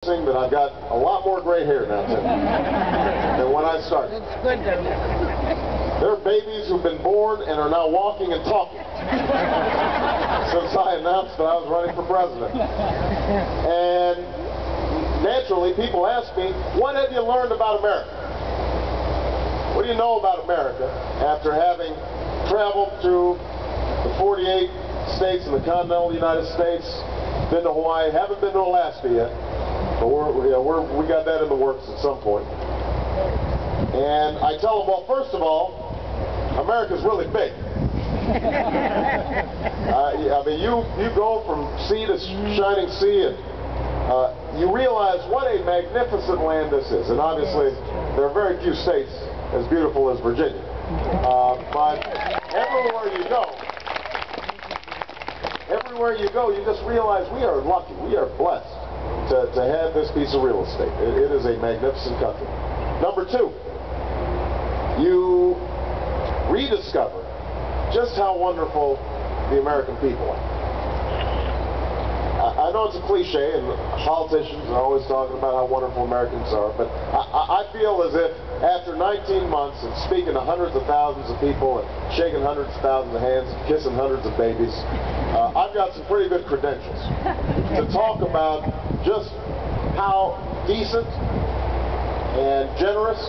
That I've got a lot more gray hair now, Tim, than when I started. It's good though. There are babies who've been born and are now walking and talking since I announced that I was running for president. And naturally, people ask me, what have you learned about America? What do you know about America after having traveled through the 48 states in the continental United States, been to Hawaii, haven't been to Alaska yet? But we got that in the works at some point. And I tell them, well, first of all, America's really big. I mean, you go from sea to shining sea, and you realize what a magnificent land this is. And obviously, there are very few states as beautiful as Virginia. But everywhere you go, you just realize we are lucky, we are blessed to have this piece of real estate. It is a magnificent country. Number two, you rediscover just how wonderful the American people are. I know it's a cliche, and politicians are always talking about how wonderful Americans are, but I feel as if after 19 months and speaking to hundreds of thousands of people and shaking hundreds of thousands of hands and kissing hundreds of babies, I've got some pretty good credentials to talk about just how decent and generous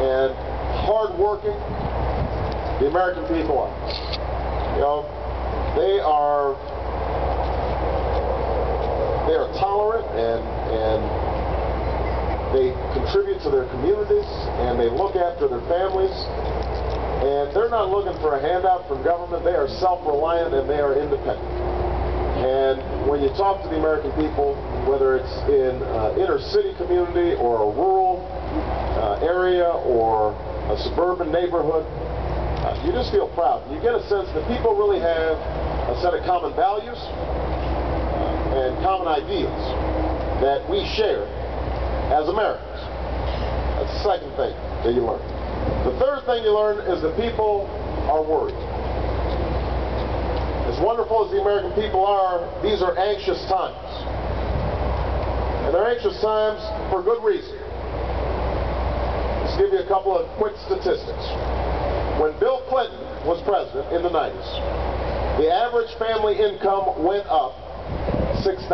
and hard-working the American people are. You know, they are tolerant, and they contribute to their communities, and they look after their families, and they're not looking for a handout from government. They are self-reliant and they are independent. And when you talk to the American people, whether it's in inner city community or a rural area or a suburban neighborhood, you just feel proud. You get a sense that people really have a set of common values and common ideals that we share as Americans. That's the second thing that you learn. The third thing you learn is that people are worried. As wonderful as the American people are, these are anxious times. And they're anxious times for good reason. Let's give you a couple of quick statistics. When Bill Clinton was president in the 90s, the average family income went up $6,000.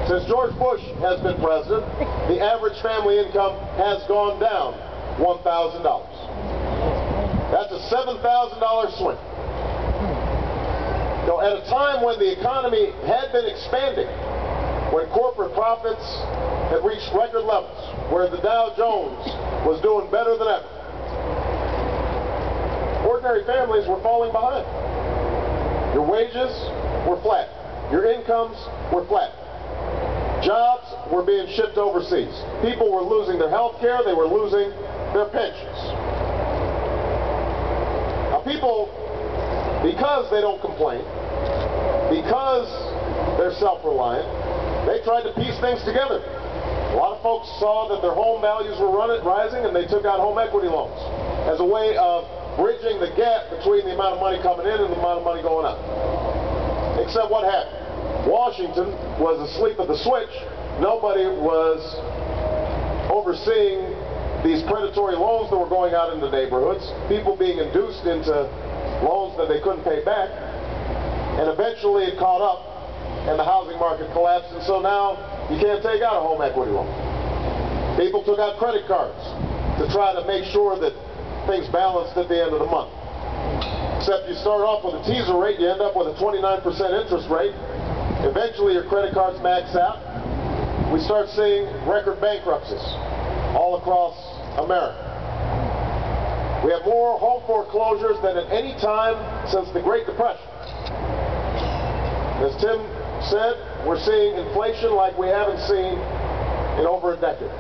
Since George Bush has been president, the average family income has gone down $1,000. That's a $7,000 swing. So at a time when the economy had been expanding, when corporate profits had reached record levels, where the Dow Jones was doing better than ever, ordinary families were falling behind. Your wages were flat. Your incomes were flat. Jobs were being shipped overseas. People were losing their health care. They were losing their pensions. Now people, because they don't complain, because they're self-reliant, they tried to piece things together. A lot of folks saw that their home values were rising, and they took out home equity loans as a way of bridging the gap between the amount of money coming in and the amount of money going out. Except what happened? Washington was asleep at the switch. Nobody was overseeing these predatory loans that were going out into neighborhoods, people being induced into loans that they couldn't pay back, and eventually it caught up and the housing market collapsed, and so now you can't take out a home equity loan. People took out credit cards to try to make sure that things balanced at the end of the month. Except you start off with a teaser rate, you end up with a 29% interest rate. Eventually your credit cards max out. We start seeing record bankruptcies all across America. We have more home foreclosures than at any time since the Great Depression. As Tim said, we're seeing inflation like we haven't seen in over a decade.